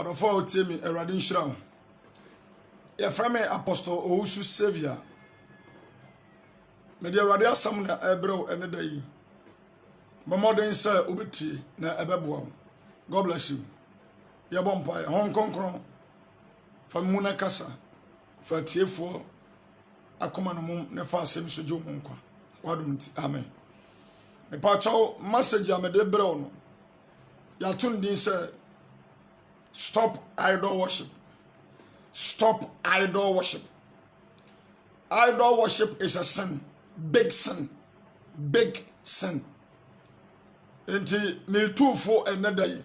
Or for Timmy, a radin shroud. A frame apostle Ousu Savior. Media radia summoner ebro and day. My mother sir ubiti na ebebo. God bless you. Ya bompa Hong Kong kron. From Muna Casa. For T4. Akoma no mum ne fa asem so jo mum kwa. Wadum ti amen. Me pa chaw message amede bre no. Ya tun din say stop idol worship. Stop idol worship. Idol worship is a sin. Big sin. Big sin. Enti me tufo enedai.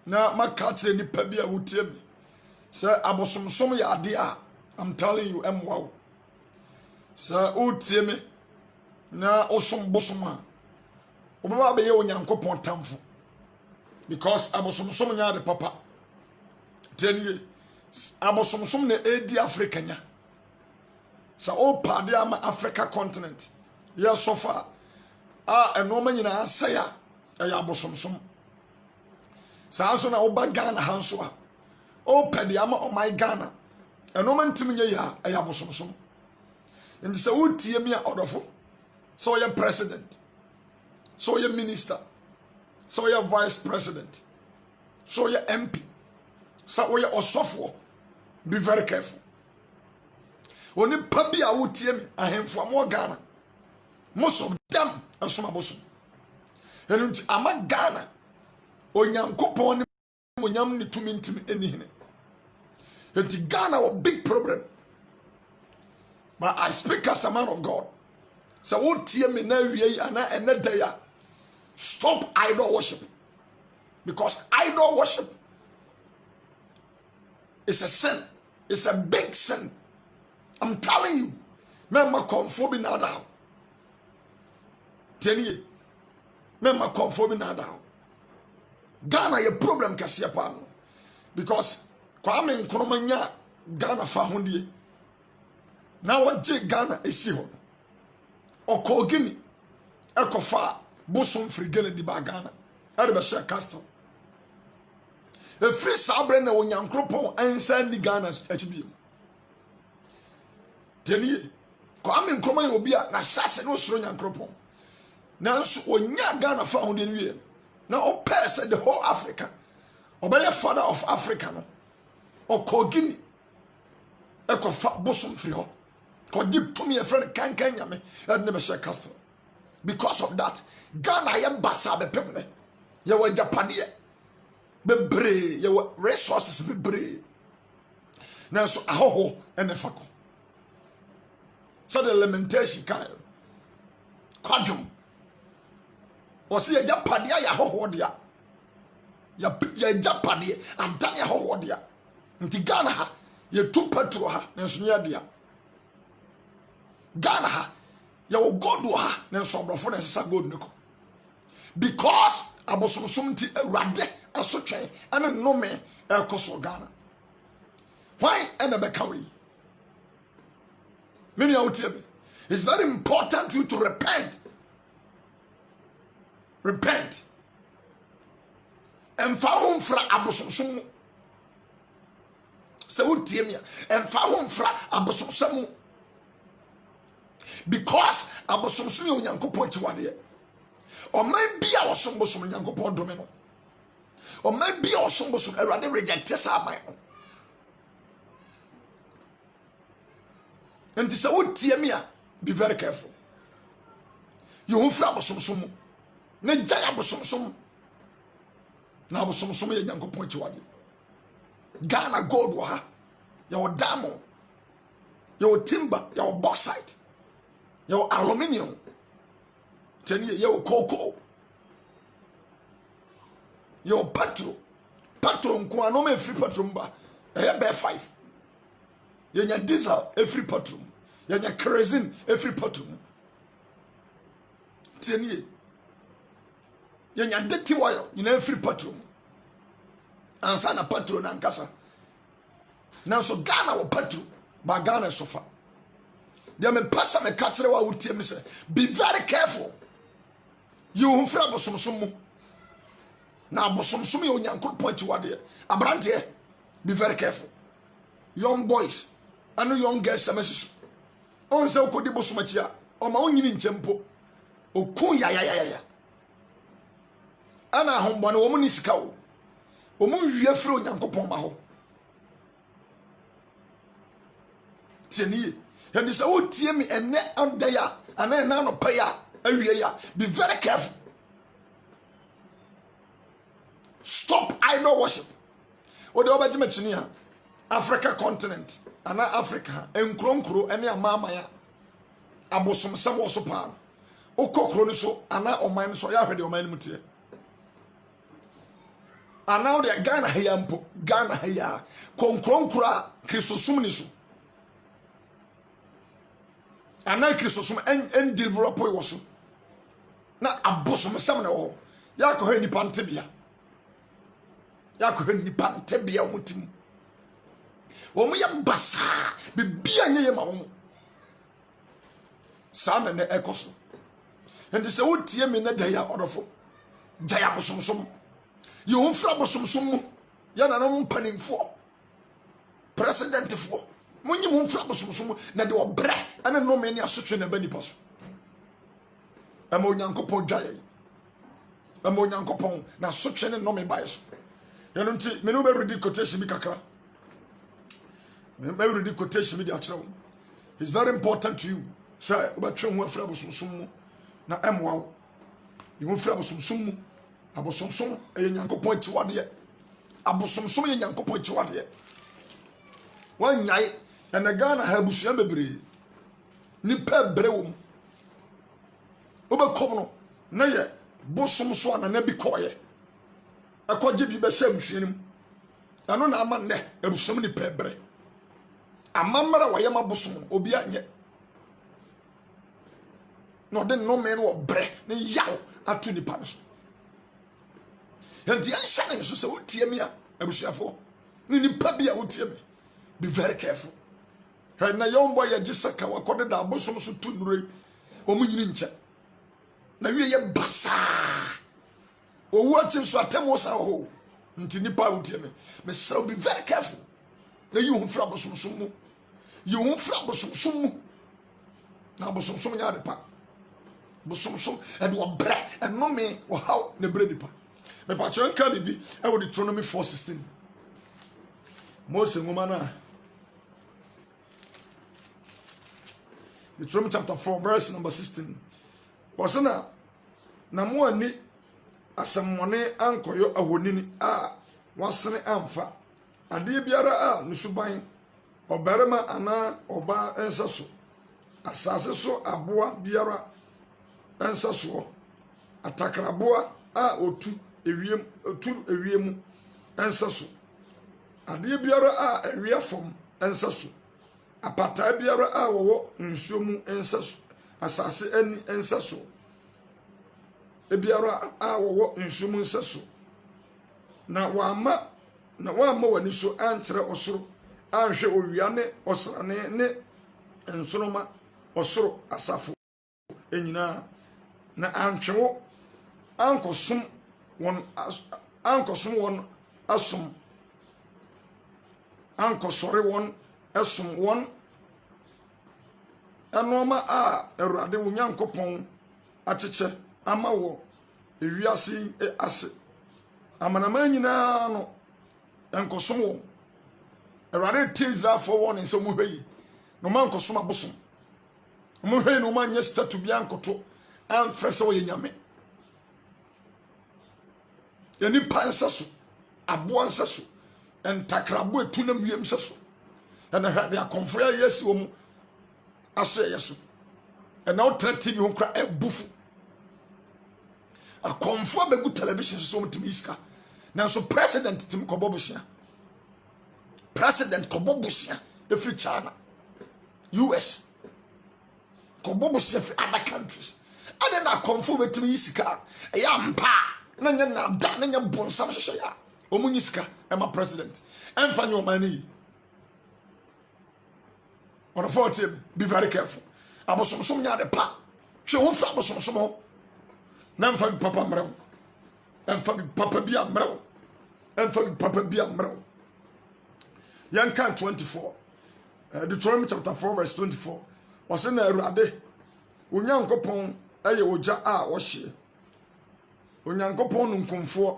Na makatre ni pa bia wotie me. Say abosomsom ya ade a I'm telling you wow. Sa utie me na osom bosom a obaba be ye onyankopon tamfo because abosomsom nya de papa tenie abosomsom na edi Africa nya sa o pade ama Africa continent ye so far enoma nyina asaya ya abosomsom sa so na oba Ghana hanso a o pade ama o my Ghana enoma ntim nya ya abosomsom. And so would tie me odofo. So you're president. So you're minister. So you're vice president. So you're MP. So you're osofo. Be very careful. Only papi a would tie me a him from more Ghana. Most of them are some abosun. And ama Ghana. Onyankopon onyam ni tumi ntimi enihine. And Ghana a big problem. But I speak as a man of God. So what tear me now and day. Stop idol worship. Because idol worship is a sin. It's a big sin. I'm telling you. Memma conforming now down. Tell you. Memma conforming now down. Ghana a problem kasiapan. Because Kwame Nkrumah Ghana fahundi. Now what J Ghana is see hon. Or Kogini. Ekofa. Bosom free Ghana di Bagana. Erebesha Castle. A free sabre na onyankropon ansa ni Ghana HB. Teni. Kwame Nkrumah obi a na hyase no soro nyankropon. Nanso onya Ghana fa hon de nwie. Na o pass the whole Africa. Obele father of Africa no. Or Kogini. Ekofa bosom free ho. God give to me a friend can yame and never share custom. Because of that, Ghana am basa be pemne. You were Japadia. Be brave, you were resources be brave. Now so ahoho and a fako. So the lamentation kind. Quadrum. Was he a Japadia ya hoho dia? Ya Japadia and Dania hoho dia. Nti Ghana ha, ye two petro ha, nensunya dia. Ghana ha ya wo God ha na so brofo na sesa God niko because abosomsom ti awrade asotwen ana no me ekoso Ghana why ana be kawi many out here it's very important you to repent and fa fra abosomsom se wo tie me and fa fra abosomsom because abosomsom ye onyankopon tiwade o man bia osombosom onyankopon dome no o man bia osombosom erade reject sa man and this would tie me be very careful you won fra abosomsom na jaya abosomsom na abosomsom ye onyankopon tiwade Ghana gold wa ha ya o diamond ya o timber ya o bauxite your aluminium, your cocoa, your petrol, no me free petrol ba, bear 5. Your diesel, a free petrol, your kerosene, a free petrol. Tenye, your dirty oil, you know free petrol. And sana petrol na nkasa. Now so Ghana will petrol, but Ghana so far. They me pastor me katre wa utie me say be very careful. You humfra bosomsom na abosomsom ye onyankopon akyiwade abrante be very careful young boys and young girls semesisu on se okodi bosomachia o ma onyini nchempo okun ya ana ahombone wo mu ni sika wo mu wie firi onyankopon ma ho tieni and se wo tie mi ene andaya ana na no paya awie ya be very careful. Stop idol worship. O de obaji mechini Africa continent ana Africa enkronkro ene amama ya abosomsam wo so pa o kokro ni so ana oman so ya hwede oman mutie ana o de Ghana haya mpo Ghana haya konkronkro kristosum ni so ana kristosum en develop wo so na abosomsam na wo ya ko hani pantebia yakɔ nipa ntebea omutim omu ya basa bibia nye ma wo sa na ekoso enti se wotie me na daya odofo daya bosomsom ye wonfra bosomsom mu ya na no mpanimfo president fo munyi wonfra bosomsom na de obre ana no me ni asotwe na bani paso ama onyankopon dwaye ama onyankopon na asotwe ne no me baeso yanunti menu be ready quotation bi kakra me ready quotation bi di akira. It's very important to you say obatwe ho afra bosomsom mu na emwa wo ye ho afra bosomsom mu abosomsom e nyankopon tiwade abosomsom ye nyankopon tiwade wan nyai ena Ghana ha busua bebre ni pe bre wo obakom no na ye bosomso ana na bi koye akwaje bi be sha busuanim ano na ama ne ebusom ni pebre amamara wayema bosom obi anye no de no me no bre ne yaw atu ni pa so enti ansha ne so se wotie me a ebusuafo ni pa bi a wotie me be very careful he na young boy ya gisaka wakode da bosom so tu nure omunyini nche na wie ye basa o watching so atemo sa ho nti nipa wotie me so be very careful na you hu fra bosomsom mu you hu fra bosomsom mu na bosomsom nya de pa bosomsom e do bre e no me o how na bre nipa me pa chan ka bibi e wo Deuteronomy 4:16 Mose ngoma na Deuteronomy chapter 4 verse number 16 wasana na mo ani asamone ankoyo ahonini a wasene amfa ade biara a nusuban obarema ana oba ensaso asase so aboa biara ensaso atakraboa a otu ewiem ensaso ade biara a ewia fom ensaso apata biara a wowo nsuomu ensaso asase ani ensaso ebiara a wowo nsuomu ensaso na wama wani so antre osoro anhwe owia ne osrane ne ensoroma osoro asafo enyina na anhwewo ankosum won asom ankosore won asom won enoma a Awurade wo Nyankopon acheche ama wo ewiase ase amanama nyina no enkosom wo Awurade tezra for won nso mo hweyi no man kosom abosom mo hweyi no man nye statu bia nkoto amfrese wo yenyame yani pansaso abo ansaso entakrabo etunam wiem saso na hwade akonfo ya yesi wo mu aso yeso na alternative ho kra ebufu akonfo begu television so mutimi iska nanso president tim kobobusia president kobobusia every China US kobobusia every other countries ada na akonfo betimi iska ya mpa na nya na da na nya bonsam hwehwe ya omunyi iska ema president emfanyo mani on a 40 be very careful abosomsom nya de pa hwe ho fra abosomsom ho na mfa papa mrew ɛmfa bi papa bi amrɛw ɛmfa bi papa bi amrɛw yɛnka 24 Deuteronomy chapter 4 verse 24 ɔsɛ na Awurade Onyankopɔn ɛyɛ ogya a wɔhye Onyankopɔn no nkomfoɔ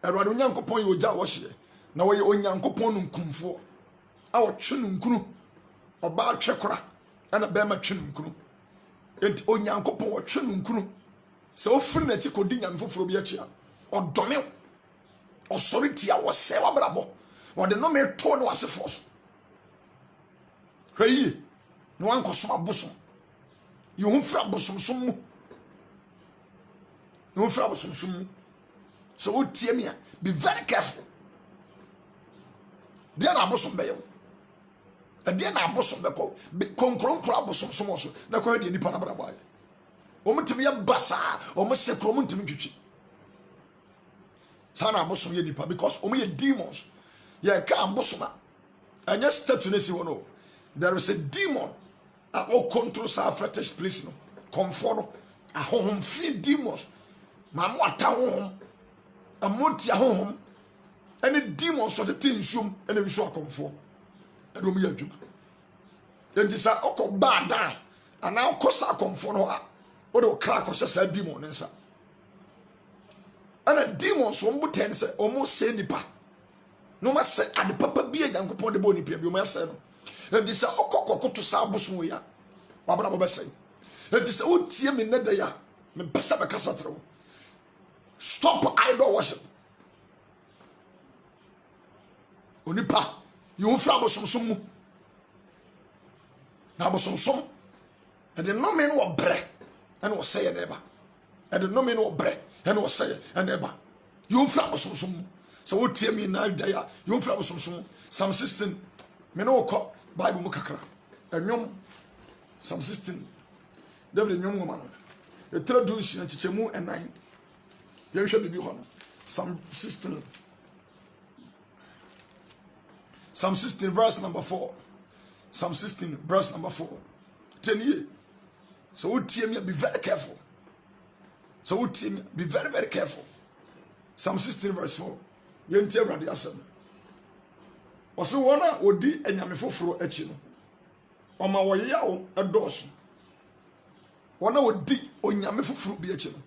Awurade Onyankopɔn yɛ ogya a wɔhye na wɔyɛ Onyankopɔn no nkomfoɔ a wɔtwe no nkunu ɔbaa twekora ɛna bɛrima twe no nkunu enti Onyankopɔn wɔtwe no nkunu sɛ ofiri n'akyi kɔdi nyame foforɔ bi akyi a ɔdɔme ɔsɔre tia wɔsɛe wabrabɔ wɔde nnome to ne wasefoɔ so hwɛ yie na wankɔsom abosom yɛhu firi abosomsom mu yɛhu firi abosomsom mu sɛ wotie me a be very careful deɛ na abosom bɛyɛ wo ɛdeɛ na abosom bɛkɔ konkronkro abosomsom wɔ so na kɔhwɛ deɛ nipa no abrabɔ ayɛ wɔn ntumi yɛ basaa wɔn sɛ kuro wɔn ntumi twitwi saa na abosom yɛ nipa because wɔn yɛ demons yɛ ka abosom a ɛnyɛ statue na si hɔ no there is a demon a ɔcontrol saa fetish place no kɔnfoɔ no ahohomfin demons maa mo ata ahohom amoti ahohom ɛne demons ɔtete nsuom ɛna nsuo akɔnfoɔ ɛna wɔn yɛ adwuma nti sɛ ɔkɔ baa dan anaa ɔkɔ saa akɔnfoɔ no a ɔde ɔkra akɔhyɛ saa demon ne nsa ɛna demons wɔn bo tɛn sɛ wɔn sɛ nipa na wɔn asɛ ade papa bi a Nyankopɔn de bɔ nipa bi wɔn asɛ no nti sɛ ɔkɔkɔkoto saa abosom yi a wabra bɔ bɛsɛn nti sɛ wotie me nnɛ da yi a mepɛ sɛ bɛkasa kyerɛ wo stop idol worship onipa yɛwo firi abosomsom mu na abosomsom ɛde nnome no wɔ brɛ ɛne wɔsɛyɛ na ɛba ɛde nnome no wɔ brɛ ɛne wɔsɛyɛ ɛne ɛba yɛwo firi abosomsom mu sɛ wotie me nnɛ da yi a yɛwo firi abosomsom mu Psalm 16 me ne wokɔ Bible mu kakra ɛnwom Psalm 16 David ɛnwom nwoma no ɛtira du nsia kyekyɛmu ɛnan yɛhwɛ bibi hɔ no Psalm 16 verse number 4 Psalm 16 verse number 4 10 so wotie me be very careful so wotie me be very very careful Psalm 16 verse 4 yɛntie Awurade asɛm ɔsɛ wɔn a odi anyame foforo akyi no ɔma wɔyaw ɛdɔɔso wɔn a odi onyame foforo bi akyi no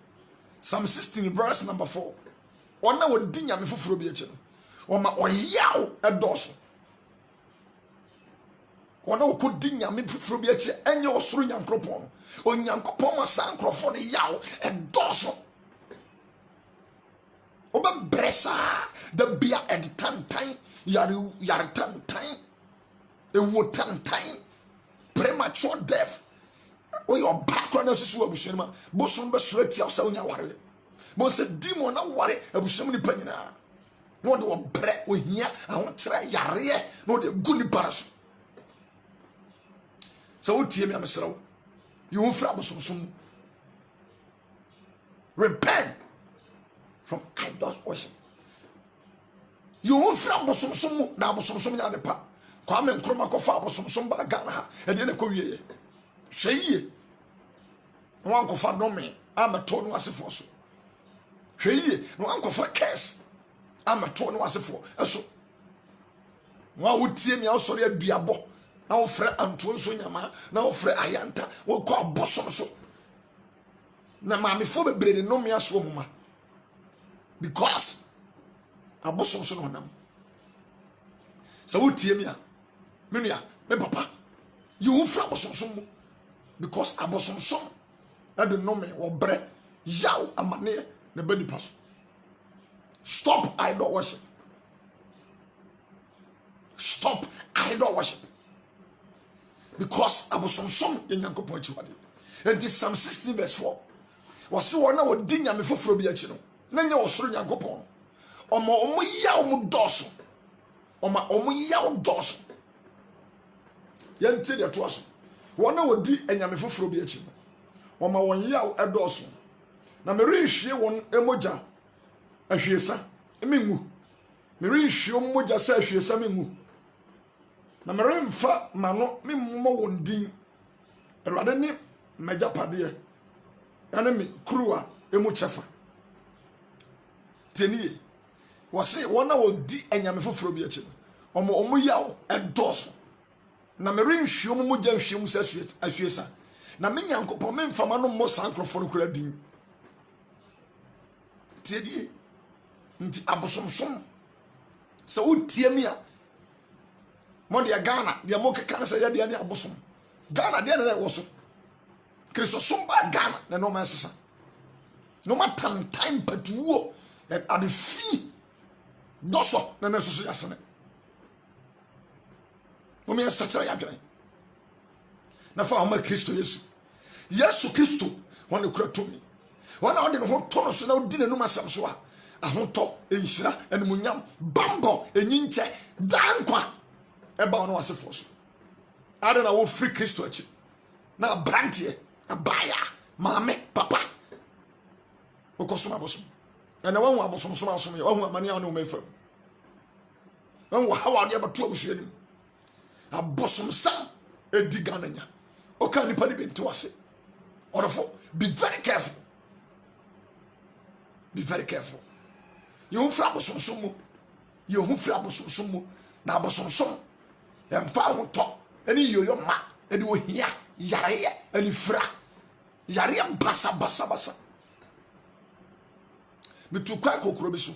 Psalm 16 verse number 4 wɔn a odi nyame foforo bi akyi no ɔma ɔyaw ɛdɔɔso wɔn a wɔkɔdi nyame foforo bi akyi ɛnyɛ ɔsoro nyankopɔn onyankopɔn ma saa nkorɔfoɔ no yaw ɛdɔɔso ɔbɛbrɛ saa da bia ɛde tantan yare tantan ewo tantan premature death oyɛ ɔbaa kora na ɔsisi wɔ abusua no ma bosom bɛsoro atia sɛ wonya ware mo sɛ demon na ware abusua mu nipa nyinaa na ɔde ɔbrɛ ohia ahokyerɛ yareɛ na ɔde gu nipa no so sɛ wotie me amesrɛ wo yɛwo firi abosomsom mu repent from idol worship yɛwo firi abosomsom mu na abosomsom nya adepa Kwame Nkrumah kɔfa abosomsom ba Ghana ha ɛdeɛ na kɔwie hwɛ yie na wankɔfa nome amɛtɔ no asefoɔ so hwɛ yie na wankɔfa curse amɛtɔ no asefoɔ ɛso wa wotie me awsɔre aduabɔ na wofrɛ antoɔ nso nyama na wofrɛ ayanta wokɔ abosom so na maamefo bebree de nome aso mu ma because abosom so no nam sɛ wotie me a menua me papa you fra abosomsom mu because abosomsom ɛde nome wɔ brɛ yaw amane na bani paso stop idol worship stop idol worship because abosomsom yɛ Nyankopɔn akyiwade enti Psalm 16 verse 4 wɔse wɔn na wɔdi nyame foforɔ bi akyi no na nyɛ ɔsoro Nyankopɔn ɔma ɔmo yaw mo dɔɔso ɔma ɔmo yaw dɔɔso yɛnte deɛ toa so wɔn na wɔdi anyame foforɔ bi akyi no ɔma wɔn yaw ɛdɔɔso na merenhwie wɔn emogya ahwiesa mengu merenhwie wɔn mogya sɛ ahwiesa mengu na meremfa mano memmɔ wɔn din Awurade ne magyapadeɛ ɛne me kuruwa emu kyɛfa Tenie. Was say one hour di enyame foforo bi achi. Omo yaw edoso. Na me renhwe omo mogya nhwe mu asuesa. Na me nyankopon me mfama no mo sankrofo no kura din. Tenie. Nti abosomsom. So utie mi a mo de Ghana de mo keka say ya de ani abosom. Ghana de na wo so. Kristo somba Ghana na no man sesa. No matter time patuo at the fee doso na so yasene. No me sachara ya dwene. Na fa o ma Kristo Yesu. Yesu Kristo won kura to mi. Won na ode no ho to no so na odi na numa sam so a ahoto enhira enumunyam bambo enyinche dankwa eba no asefo so. Ade na wo free Kristo achi. Na brantie abaya mame papa okosoma bosom na wan wa bosom soma som ye wan amane anu mefam wan wa hawa de abato abusu anim abosom sam edi gananya oka nipa ni bento ase orofo be very careful, be very careful. You hu fra bosom som mu you hu fra bosom som mu na bosom som emfa ho to eni yoyo ma edi wo hia yare eni fra yare basa metu kwa kokoro bi so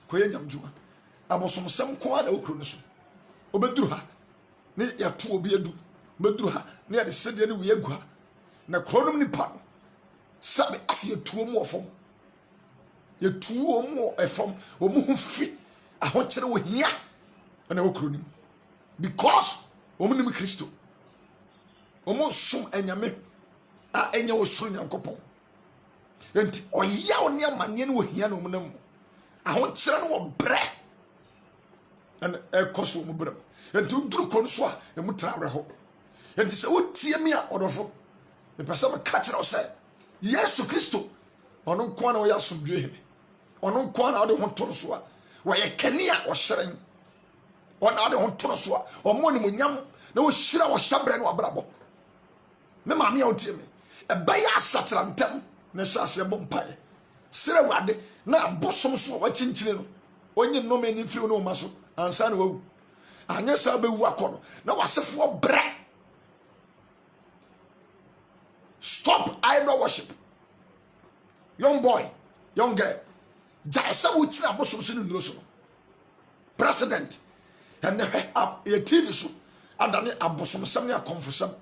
koye nyamjuma abosom sem ko ada okoro ne so obeduru ha ne yato obi adu meduru ha ne ya de sede ne we agu ha na kronom ni pa sabe ase yetuo mu ofom yetuo mu efom wo mu hu fi ahokere wo hia na okoro nim because wo mu nim Kristo wo mu som anyame a enya wo soro nyankopon enti oya oni amane ne wo hia no munam ahokere no wo bre en ekoso mu bre enti uduru kro no so a emu tra ho enti se wotie mi a odofo me pesa me katira o se Yesu Kristo ono nko na wo ya somdwe hene ono nko na wo de ho to so a wo ye kani a wo hyeren ona de ho to so a omo ni munyam na wo hyira wo hyabre no abrabo me ma me a wotie me ebaya asatira ntam na sase bompae sere wade na abosom so wa chinchine no onye no me ni firi no maso ansa na wawu anya sa be wu akono na wasefo bre. Stop idol worship. Young boy, young girl, jaisa wuchira abosom so no so president and ye TV so adane abosom sam ne akonfosam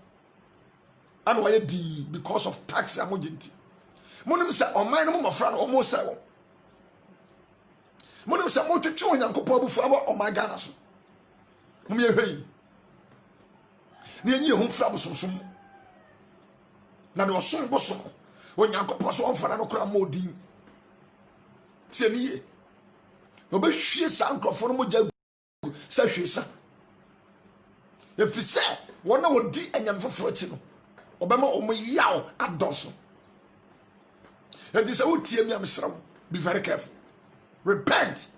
and why di because of tax amojenti monim se oman no mofra no omo se wo monim se mo twetwe onyankopon abufu aba oman Ghana so mum ye hwei ne enyi ho mfra abosomsom na de oson bosom onyankopon so onfara no kra modin se niye obehwie sa nkrofo no moja sa hwesa efise wona wodi anyam foforo chi no obema omoyaw adoso. And this is be very careful. Repent.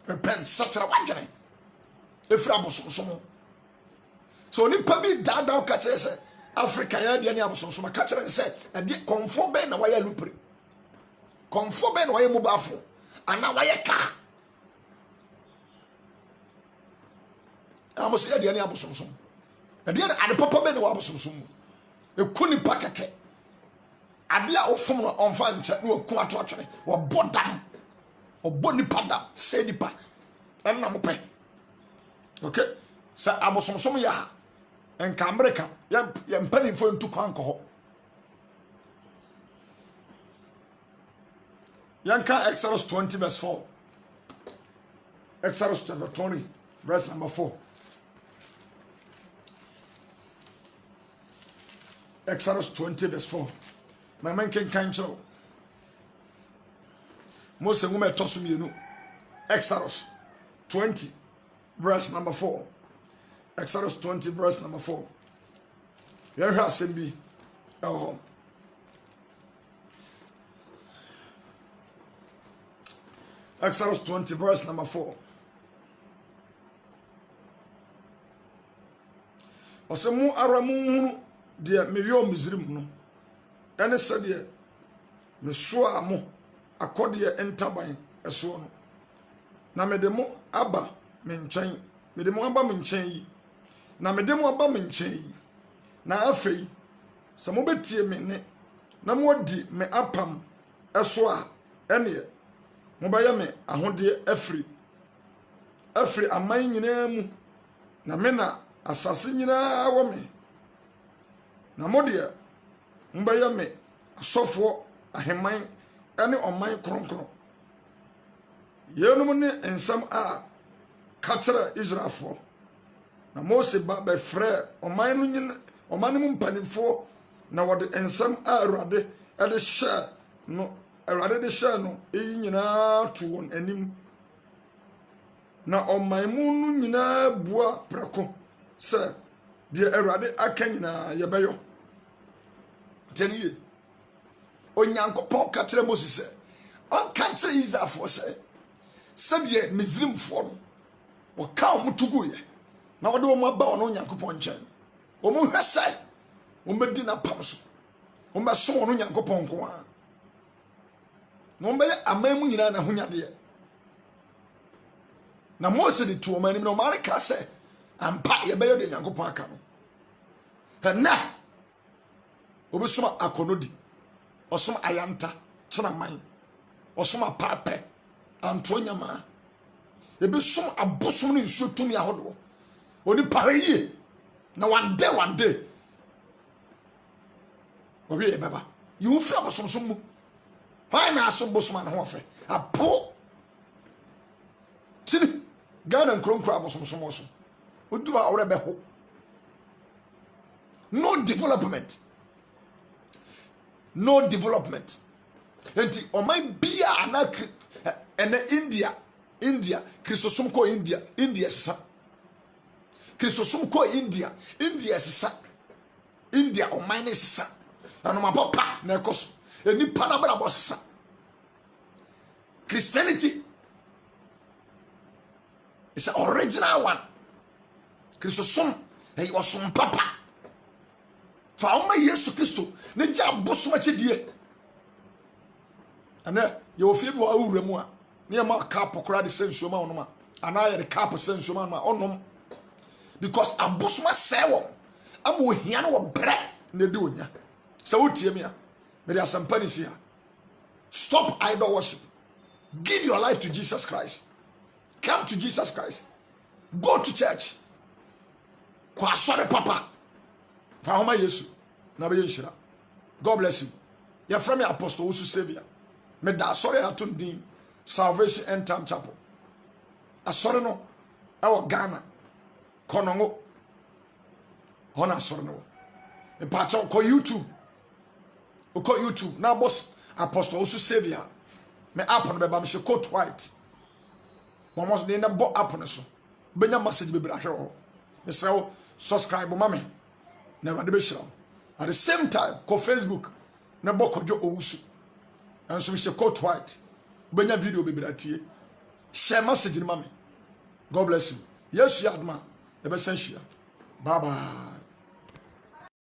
Repent. Such a wagene. If Rabosom. So ni pabi dada catcher say Africa ya di any abosom catcher and say and the conform ben na waya lupre. Conform ben waya mubafo. And na waya ka. Amos ya di any abosom. And the other papa ben wa abosom. E kuni pakake. Adia ofom no onfa nche na oku ato atwene wo bodam oboni padam se dipa enna mo pe okay sa abosomsom ya enka America ya mpani fo ntu kwan ko ho yanka Exodus 20 verse 4 Exodus chapter 20 verse number 4 Exodus 20 verse 4 my man can cancel. Most of them toss me, Exodus 20, verse number 4. Exodus 20, verse number 4. Here has to be. Oh. Exodus 20, verse number 4. Osemu aramu de me yo Misrim no. Ene said ye me soa mo akɔdeɛ ntaban ɛso no na mede mo aba me nkyɛn mede mo aba me nkyɛn yi na mede mo aba me nkyɛn yi na afei sɛ mobɛtie me ne na modi me apam ɛso a ɛneɛ mobɛyɛ me ahodeɛ afiri aman nyinaa mu na me na asase nyinaa wɔ me na modeɛ mobɛyɛ me asɔfoɔ aheman ɛne ɔman kronkron yenum ne nsɛm a ka kyerɛ Israelfoɔ na Mose ba bɛfrɛ ɔman no nyina ɔman no mu mpanimfoɔ na wɔde nsɛm a Awurade de hyɛ no eyi nyinaa to wɔn anim na ɔman mu no nyinaa bua prɛko sɛ deɛ Awurade aka nyinaa yɛbɛyɔ tɛniye Onyankopɔn ka kyerɛ Mose sɛ ɔnka kyerɛ Israelfoɔ sɛ sɛdeɛ Misraimfoɔ no wɔka wɔn to guiɛ na wɔde wɔn aba wɔn Onyankopɔn nkyɛn wɔn hwɛ sɛ wɔn bɛdi n'apam so wɔn bɛso wɔn Onyankopɔn nko ara na wɔn bɛyɛ aman mu nyinaa n'ahonyadeɛ na Mose de to wɔn anim na wɔn areka sɛ ampa yɛbɛyɛ de Onyankopɔn aka no ɛnɛ obɛsoma akɔnɔdi ɔsom ayanta kyerɛman ɔsom apaapɛ antoɔ nyamaa ebɛsom abosom ne nsuo tumi ahodoɔ onipa ha yie na one day ɔwie yɛbɛba yiwu firi abosomsom mu hwan na asom bosom ana ho ɔfɛ apo tini Ghana nkronkro abosomsom wɔ so oduru a ɔrɛ bɛho no development enti ɔman bia ana ɛnɛ India kristosom kɔ India sisa kristosom kɔ India sisa India ɔman ne sisa anoma pa na ɛkɔ so enipa na bra bɔ sisa Christianity is an original one kristosom ɛyɛ ɔsom papa fa ɔma Yesu Kristo ne gya bosom akyidie ana yɛ ofie bi wɔ awura mu a ne ma cup kora de sensuo ma onoma ana yɛ de cup sensuo ma onom because abosom asɛ wɔ ama ohia no wɔ brɛ na de onya sɛ wotie me a me de asɛmpa ne sia stop idol worship give your life to Jesus Christ come to Jesus Christ go to church kwa asɔre papa fa homa Yesu na be yenhyira God bless you your friend me apostle Usu Savior me da asɔre ato ndin Salvation End Time Chapel asɔre no ɛwɔ Ghana Konongo hona asɔre no e pa cho ko YouTube na boss apostle Usu Savior me app no be ba me she coat white momos de na bo app no so benya message be bra hwe ho me say subscribe ma me na Awurade be hyira at the same time ko Facebook na bo kodwo Owusu enso me she coat white benya video be bra tie share message ni ma me God bless you yes you adma e be san shia bye bye